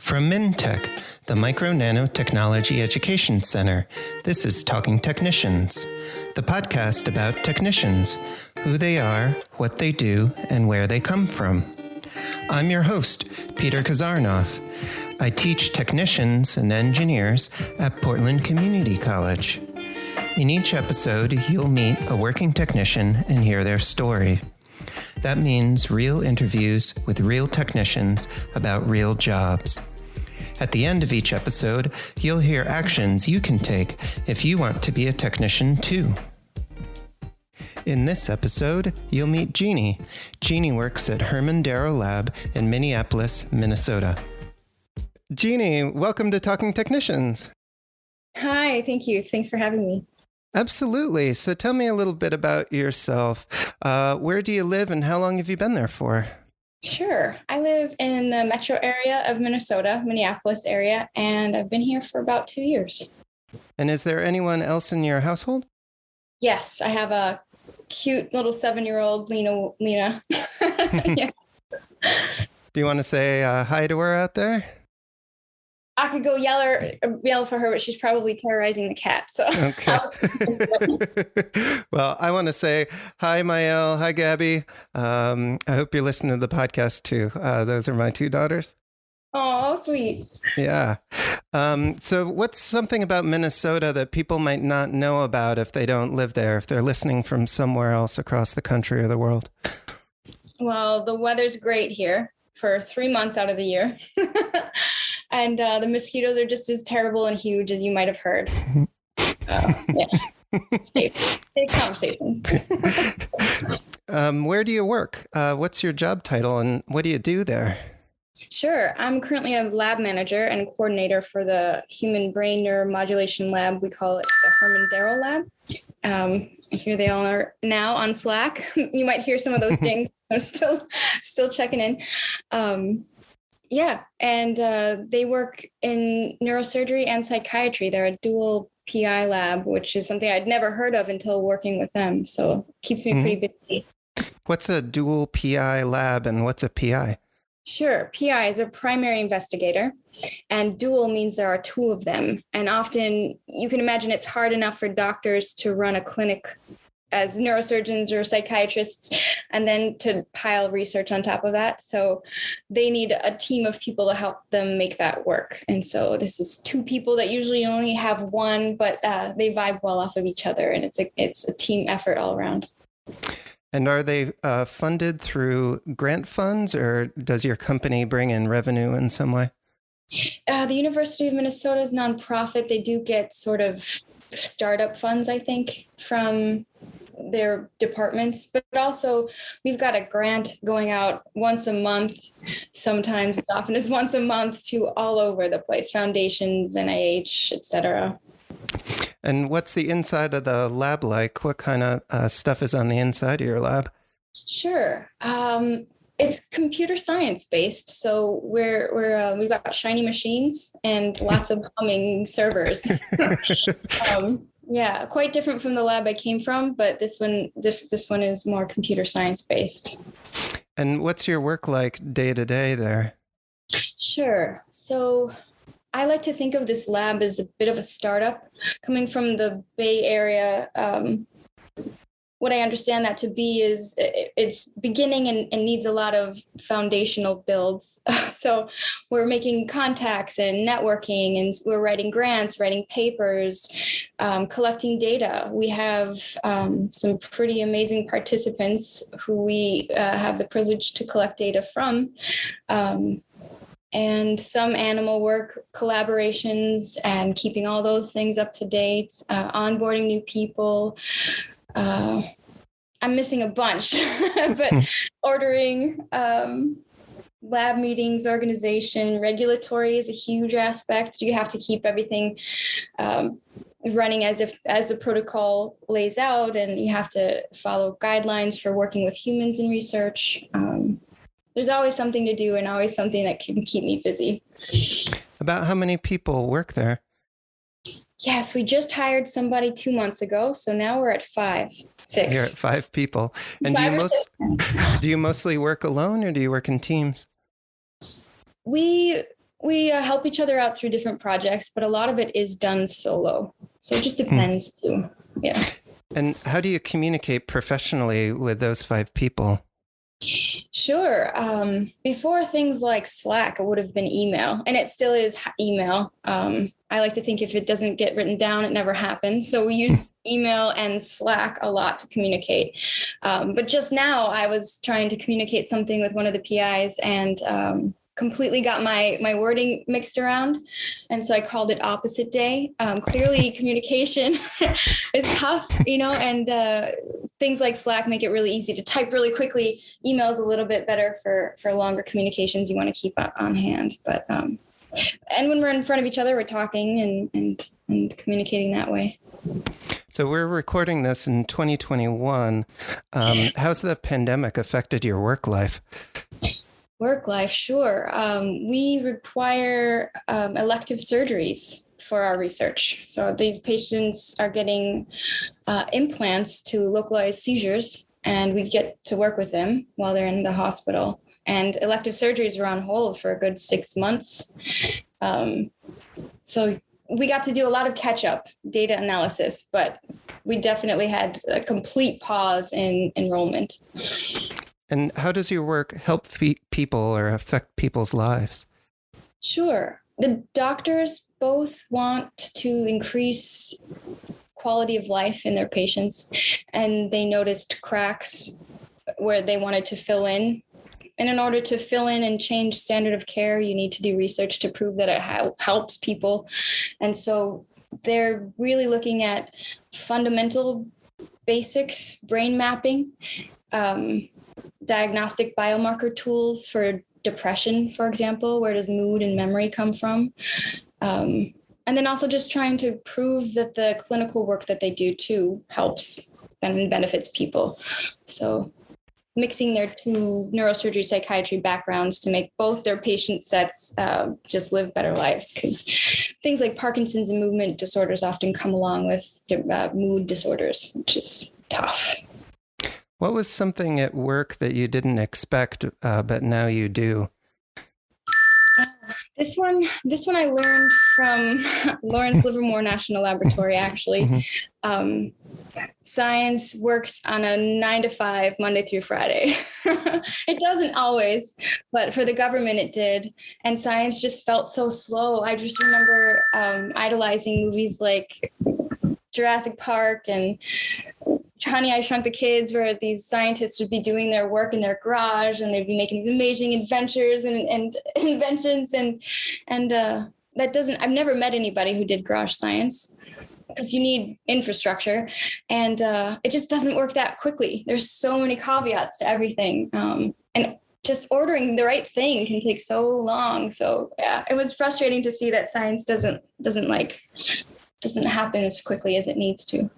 From MNTech, the Micro Nanotechnology Education Center, this is Talking Technicians, the podcast about technicians, who they are, what they do, and where they come from. I'm your host, Peter Kazarnoff. I teach technicians and engineers at Portland Community College. In each episode, you'll meet a working technician and hear their story. That means real interviews with real technicians about real jobs. At the end of each episode, you'll hear actions you can take if you want to be a technician too. In this episode, you'll meet Jeanie. Jeanie works at Herman Darrow Lab in Minneapolis, Minnesota. Jeanie, welcome to Talking Technicians. Hi, thank you. Thanks for having me. Absolutely. So tell me a little bit about yourself. Where do you live and how long have you been there for? Sure. I live in the metro area of Minnesota, Minneapolis area, and I've been here for about 2 years. And is there anyone else in your household? Yes, I have a cute little 7-year-old, Lena. Yeah. Do you want to say hi to her out there? I could go yell for her, but she's probably terrorizing the cat. So okay. Well, I want to say hi, Mael. Hi, Gabby. I hope you're listening to the podcast too. Those are my two daughters. Oh, sweet. Yeah. So what's something about Minnesota that people might not know about if they don't live there, if they're listening from somewhere else across the country or the world? Well, the weather's great here for 3 months out of the year. And the mosquitoes are just as terrible and huge as you might have heard. Yeah. Safe conversations. Where do you work? What's your job title and what do you do there? Sure. I'm currently a lab manager and coordinator for the Human Brain Neuromodulation Lab. We call it the Herman Darrow Lab. Here they all are now on Slack. You might hear some of those dings. I'm still checking in. Yeah, and they work in neurosurgery and psychiatry. They're a dual PI lab, which is something I'd never heard of until working with them. So it keeps me pretty busy. What's a dual PI lab and what's a PI? Sure. PI is a primary investigator, and dual means there are two of them. And often you can imagine it's hard enough for doctors to run a clinic as neurosurgeons or psychiatrists, and then to pile research on top of that. So they need a team of people to help them make that work. And so this is two people that usually only have one, but they vibe well off of each other. And it's a team effort all around. And are they funded through grant funds, or does your company bring in revenue in some way? The University of Minnesota is nonprofit. They do get sort of startup funds, I think, from their departments, but also we've got a grant going out once a month, sometimes as often as once a month, to all over the place, foundations, NIH, etc. And what's the inside of the lab like? What kind of stuff is on the inside of your lab? Sure. It's computer science based. So we've got shiny machines and lots of humming servers. Yeah, quite different from the lab I came from, but this one is more computer science based. And what's your work like day to day there? Sure. So I like to think of this lab as a bit of a startup coming from the Bay Area. What I understand that to be is it's beginning and needs a lot of foundational builds. So we're making contacts and networking, and we're writing grants, writing papers, collecting data. We have some pretty amazing participants who we have the privilege to collect data from. And some animal work collaborations and keeping all those things up to date, onboarding new people. I'm missing a bunch, but ordering, lab meetings, organization, regulatory is a huge aspect. You have to keep everything running as the protocol lays out, and you have to follow guidelines for working with humans in research. There's always something to do and always something that can keep me busy. About how many people work there? Yes, we just hired somebody 2 months ago, so now we're at 6. You're at 5 people. And do you mostly work alone or do you work in teams? We We help each other out through different projects, but a lot of it is done solo. So it just depends too. Yeah. And how do you communicate professionally with those 5 people? Sure. Before things like Slack, it would have been email, and it still is email. I like to think if it doesn't get written down, it never happens. So we use email and Slack a lot to communicate. But just now I was trying to communicate something with one of the PIs and completely got my wording mixed around. And so I called it opposite day. Clearly communication is tough, and things like Slack make it really easy to type really quickly. Email is a little bit better for longer communications you want to keep on hand. But and when we're in front of each other, we're talking and communicating that way. So we're recording this in 2021. How's the pandemic affected your work life? Work life, sure. We require elective surgeries for our research. So these patients are getting implants to localize seizures, and we get to work with them while they're in the hospital. And elective surgeries are on hold for a good 6 months. So we got to do a lot of catch-up data analysis, but we definitely had a complete pause in enrollment. And how does your work help people or affect people's lives? Sure. The doctors both want to increase quality of life in their patients, and they noticed cracks where they wanted to fill in. And in order to fill in and change standard of care, you need to do research to prove that it helps people. And so they're really looking at fundamental basics, brain mapping, diagnostic biomarker tools for depression, for example. Where does mood and memory come from? And then also just trying to prove that the clinical work that they do too helps and benefits people. So mixing their 2 neurosurgery psychiatry backgrounds to make both their patient sets just live better lives, because things like Parkinson's and movement disorders often come along with mood disorders, which is tough. What was something at work that you didn't expect, but now you do? This one I learned from Lawrence Livermore National Laboratory, actually. Mm-hmm. Science works on a 9 to 5, Monday through Friday. It doesn't always, but for the government it did. And science just felt so slow. I just remember idolizing movies like Jurassic Park and Honey, I Shrunk the Kids, where these scientists would be doing their work in their garage and they'd be making these amazing adventures and inventions. And that doesn't, I've never met anybody who did garage science, because you need infrastructure, and it just doesn't work that quickly. There's so many caveats to everything. And just ordering the right thing can take so long. So yeah, it was frustrating to see that science doesn't happen as quickly as it needs to.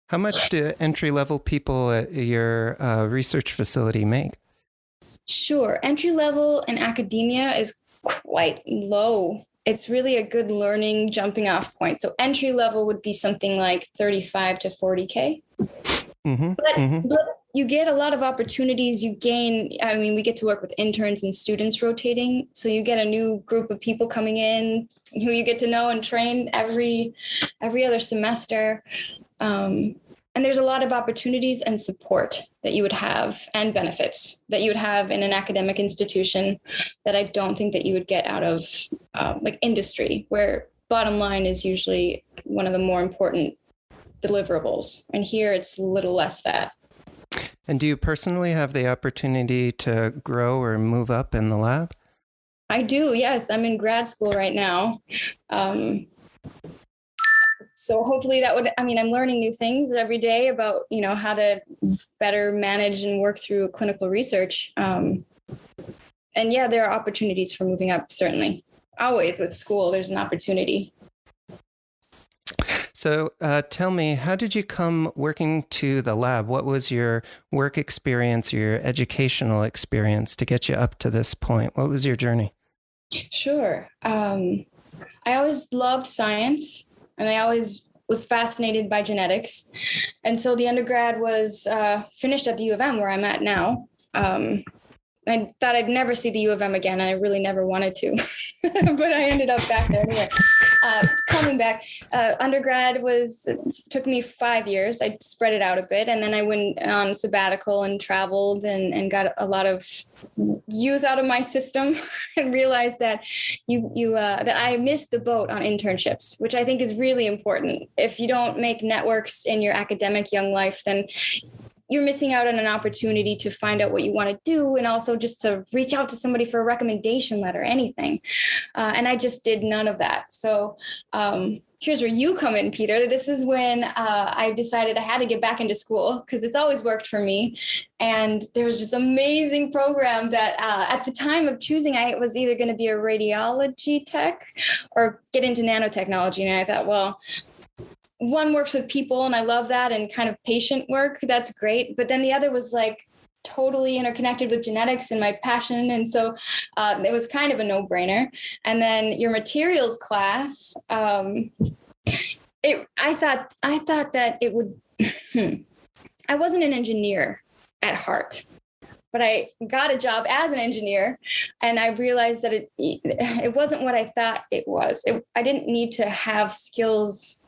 How much do entry-level people at your research facility make? Sure. Entry level in academia is quite low. It's really a good learning jumping off point. So entry level would be something like 35 to 40K. Mm-hmm. But you get a lot of opportunities. You gain, we get to work with interns and students rotating. So you get a new group of people coming in who you get to know and train every other semester. And there's a lot of opportunities and support that you would have, and benefits that you would have in an academic institution that I don't think that you would get out of like industry, where bottom line is usually one of the more important deliverables. And here it's a little less that. And do you personally have the opportunity to grow or move up in the lab? I do, yes. I'm in grad school right now. So hopefully that would, I'm learning new things every day about, how to better manage and work through clinical research. And yeah, there are opportunities for moving up, certainly. Always with school, there's an opportunity. So tell me, how did you come working to the lab? What was your work experience, your educational experience to get you up to this point? What was your journey? Sure. I always loved science, and I always was fascinated by genetics. And so the undergrad was finished at the U of M, where I'm at now. I thought I'd never see the U of M again, and I really never wanted to, but I ended up back there anyway. Coming back, undergrad took me 5 years. I spread it out a bit, and then I went on sabbatical and traveled and got a lot of youth out of my system, and realized that that I missed the boat on internships, which I think is really important. If you don't make networks in your academic young life, then you're missing out on an opportunity to find out what you want to do, and also just to reach out to somebody for a recommendation letter, anything. And I just did none of that. So here's where you come in, Peter. This is when I decided I had to get back into school, because it's always worked for me. And there was this amazing program that at the time of choosing, I was either going to be a radiology tech or get into nanotechnology. And I thought, well, one works with people, and I love that, and kind of patient work. That's great. But then the other was like totally interconnected with genetics and my passion. And so it was kind of a no-brainer. And then your materials class, I thought that it would, I wasn't an engineer at heart, but I got a job as an engineer, and I realized that it wasn't what I thought it was. I didn't need to have skills,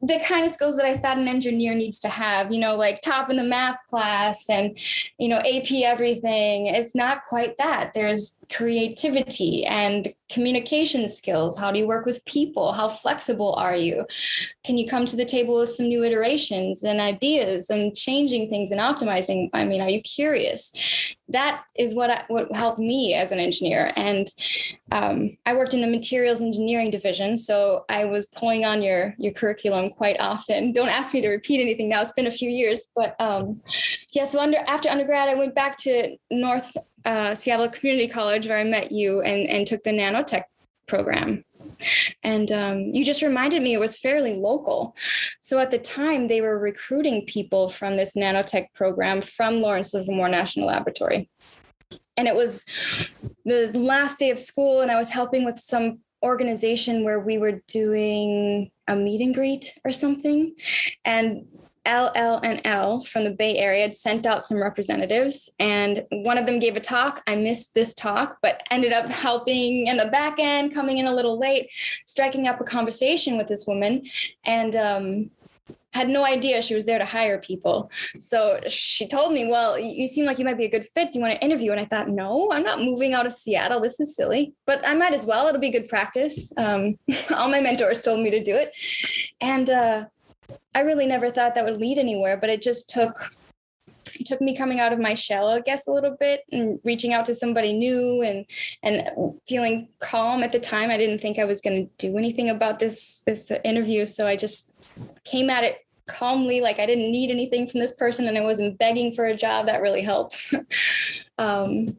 the kind of skills that I thought an engineer needs to have, like top in the math class and, AP everything. It's not quite that. There's creativity and communication skills. How do you work with people? How flexible are you? Can you come to the table with some new iterations and ideas and changing things and optimizing? I mean, are you curious? That is what helped me as an engineer. And I worked in the materials engineering division, so I was pulling on your curriculum quite often. Don't ask me to repeat anything now. It's been a few years, but so after undergrad, I went back to North Seattle Community College, where I met you, and took the nanotech program. And you just reminded me it was fairly local. So at the time, they were recruiting people from this nanotech program from Lawrence Livermore National Laboratory. And it was the last day of school, and I was helping with some organization where we were doing a meet and greet or something. And LL&L from the Bay Area had sent out some representatives, and one of them gave a talk. I missed this talk, but ended up helping in the back end, coming in a little late, striking up a conversation with this woman, and had no idea she was there to hire people. So she told me, well, you seem like you might be a good fit. Do you want to interview? And I thought, no, I'm not moving out of Seattle. This is silly, but I might as well. It'll be good practice. All my mentors told me to do it. And I really never thought that would lead anywhere, but it just took me coming out of my shell, I guess, a little bit, and reaching out to somebody new and feeling calm at the time. I didn't think I was going to do anything about this interview. So I just came at it calmly, like I didn't need anything from this person and I wasn't begging for a job. That really helps. And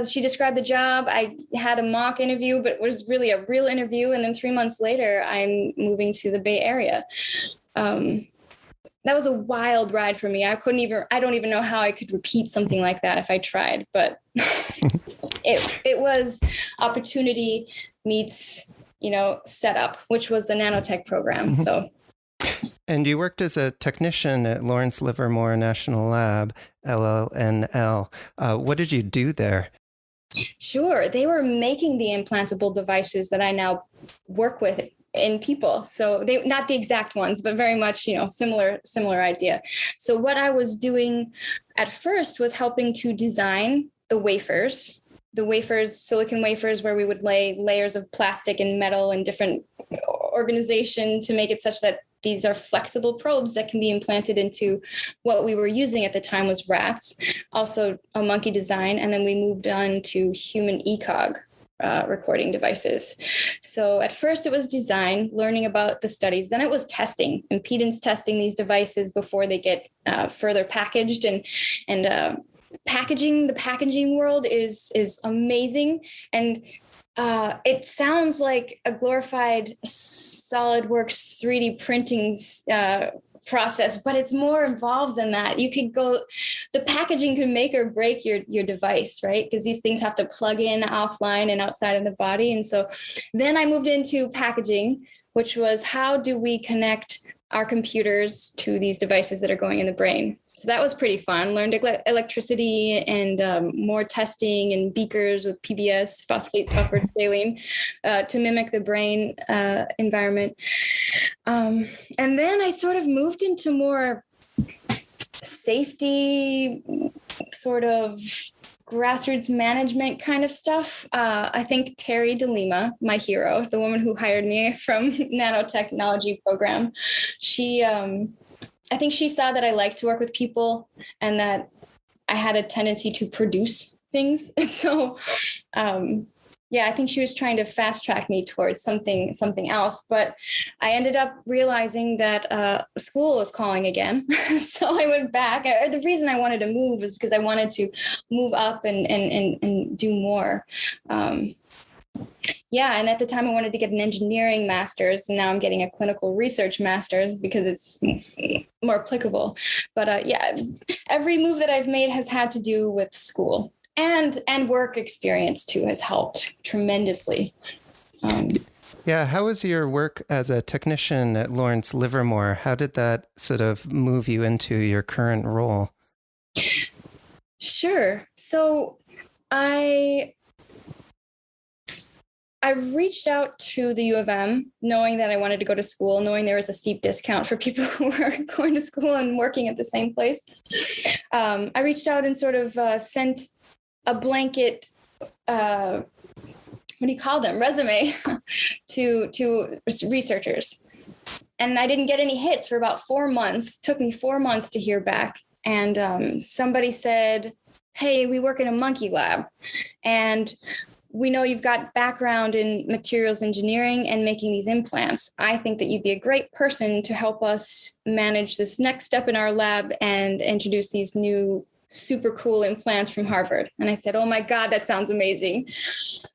she described the job. I had a mock interview, but it was really a real interview. And then 3 months later, I'm moving to the Bay Area. That was a wild ride for me. I don't even know how I could repeat something like that if I tried, but it was opportunity meets, setup, which was the nanotech program. Mm-hmm. So. And you worked as a technician at Lawrence Livermore National Lab, LLNL. What did you do there? Sure. They were making the implantable devices that I now work with in people. So they, not the exact ones, but very much, similar idea. So what I was doing at first was helping to design the wafers, silicon wafers, where we would lay layers of plastic and metal and different organization to make it such that these are flexible probes that can be implanted into what we were using at the time was rats, also a monkey design. And then we moved on to human ECOG recording devices. So at first it was design, learning about the studies. Then it was testing, impedance testing these devices before they get further packaged and packaging. The packaging world is amazing. And it sounds like a glorified SolidWorks 3D printing process, but it's more involved than that. The packaging can make or break your device, right? Because these things have to plug in offline and outside of the body. And so then I moved into packaging, which was how do we connect our computers to these devices that are going in the brain? So that was pretty fun. Learned electricity and more testing in beakers with PBS, phosphate buffered saline, to mimic the brain environment. And then I sort of moved into more safety, sort of grassroots management kind of stuff. I think Terry DeLima, my hero, the woman who hired me from Nanotechnology program, I think she saw that I liked to work with people and that I had a tendency to produce things. So, I think she was trying to fast track me towards something else. But I ended up realizing that school was calling again. So I went back. The reason I wanted to move was because I wanted to move up and do more. And at the time I wanted to get an engineering master's, and now I'm getting a clinical research master's because it's more applicable. But every move that I've made has had to do with school, and work experience too has helped tremendously. How was your work as a technician at Lawrence Livermore? How did that sort of move you into your current role? Sure. So I reached out to the U of M, knowing that I wanted to go to school, knowing there was a steep discount for people who were going to school and working at the same place. I reached out and sort of sent a blanket, resume to researchers. And I didn't get any hits for about 4 months. It took me 4 months to hear back. And somebody said, hey, we work in a monkey lab. And we know you've got background in materials engineering and making these implants. I think that you'd be a great person to help us manage this next step in our lab and introduce these new super cool implants from Harvard. And I said, oh my God, that sounds amazing.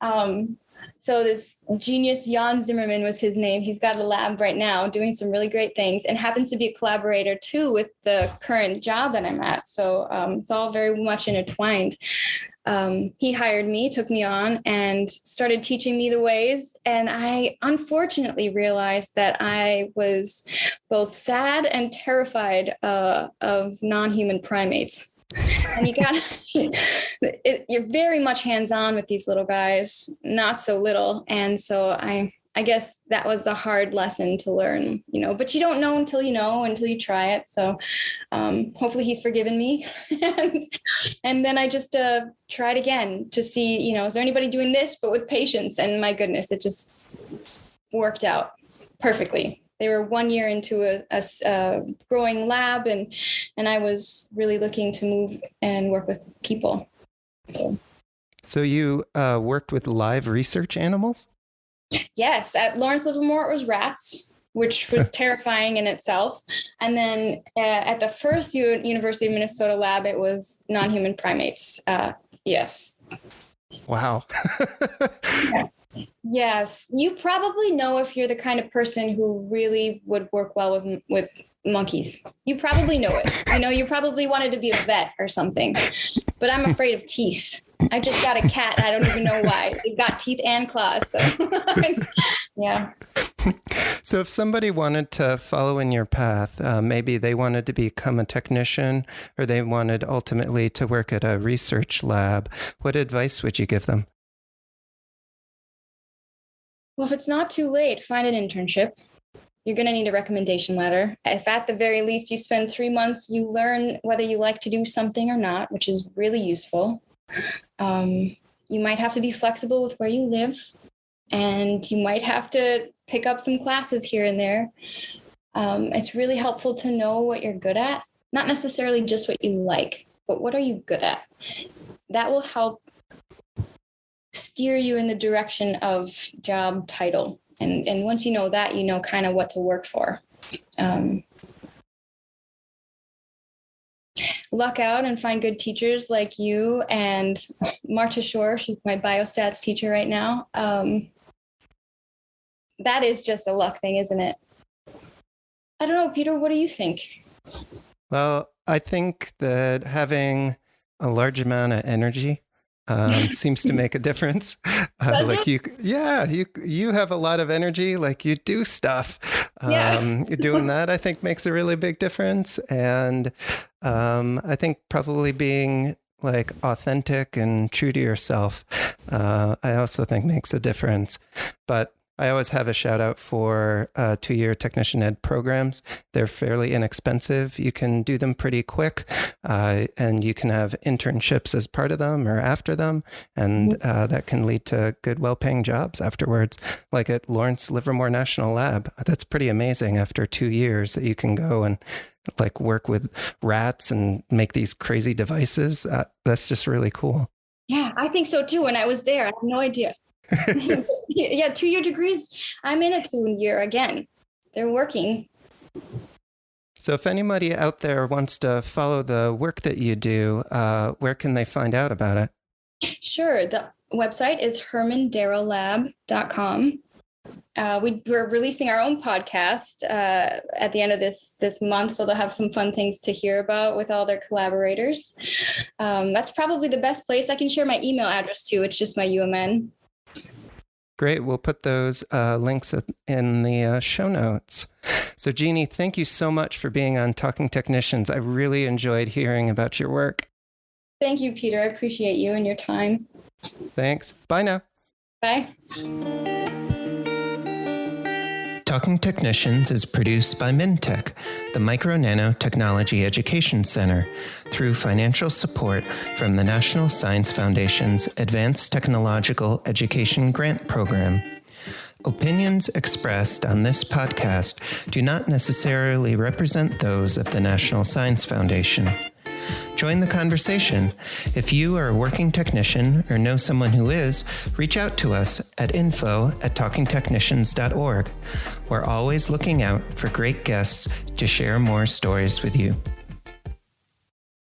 So this genius, Jan Zimmerman was his name. He's got a lab right now doing some really great things and happens to be a collaborator too with the current job that I'm at. So it's all very much intertwined. He hired me, took me on, and started teaching me the ways. And I unfortunately realized that I was both sad and terrified of non-human primates. And you're very much hands-on with these little guys, not so little. And so I guess that was a hard lesson to learn, but you don't know until you try it. So hopefully he's forgiven me. and then I just tried again to see, is there anybody doing this, but with patience? And my goodness, it just worked out perfectly. They were 1 year into a growing lab, and I was really looking to move and work with people. So you worked with live research animals? Yes, at Lawrence Livermore, it was rats, which was terrifying in itself. And then at the first University of Minnesota lab, it was non-human primates. Yes. Wow. Yeah. Yes, you probably know if you're the kind of person who really would work well with monkeys. You probably know it. You probably wanted to be a vet or something. But I'm afraid of teeth. I just got a cat. I don't even know why. They've got teeth and claws. So yeah. So if somebody wanted to follow in your path, maybe they wanted to become a technician, or they wanted ultimately to work at a research lab, what advice would you give them? Well, if it's not too late, find an internship. You're going to need a recommendation letter. If at the very least you spend 3 months, you learn whether you like to do something or not, which is really useful. You might have to be flexible with where you live, and you might have to pick up some classes here and there. It's really helpful to know what you're good at, not necessarily just what you like, but what are you good at? That will help steer you in the direction of job title. And once you know that, you know kind of what to work for. Luck out and find good teachers like you and Marta Shore. She's my biostats teacher right now. That is just a luck thing, isn't it? I don't know, Peter, what do you think? Well, I think that having a large amount of energy seems to make a difference. You have a lot of energy, like you do stuff. Doing that, I think, makes a really big difference. And I think probably being like authentic and true to yourself, I also think makes a difference. But I always have a shout out for 2-year technician ed programs. They're fairly inexpensive. You can do them pretty quick, and you can have internships as part of them or after them. And that can lead to good, well-paying jobs afterwards, like at Lawrence Livermore National Lab. That's pretty amazing after 2 years that you can go and like work with rats and make these crazy devices. That's just really cool. Yeah, I think so too. When I was there, I had no idea. Yeah, 2-year degrees. I'm in a 2-year again. They're working. So if anybody out there wants to follow the work that you do, where can they find out about it? Sure. The website is hermandarrowlab.com. We're releasing our own podcast at the end of this month, so they'll have some fun things to hear about with all their collaborators. That's probably the best place. I can share my email address too. It's just my UMN. Great. We'll put those links in the show notes. So Jeanie, thank you so much for being on Talking Technicians. I really enjoyed hearing about your work. Thank you, Peter. I appreciate you and your time. Thanks. Bye now. Bye. Talking Technicians is produced by MNT-EC, the Micro Nanotechnology Education Center, through financial support from the National Science Foundation's Advanced Technological Education Grant Program. Opinions expressed on this podcast do not necessarily represent those of the National Science Foundation. Join the conversation. If you are a working technician or know someone who is, reach out to us at info@talkingtechnicians.org. We're always looking out for great guests to share more stories with you.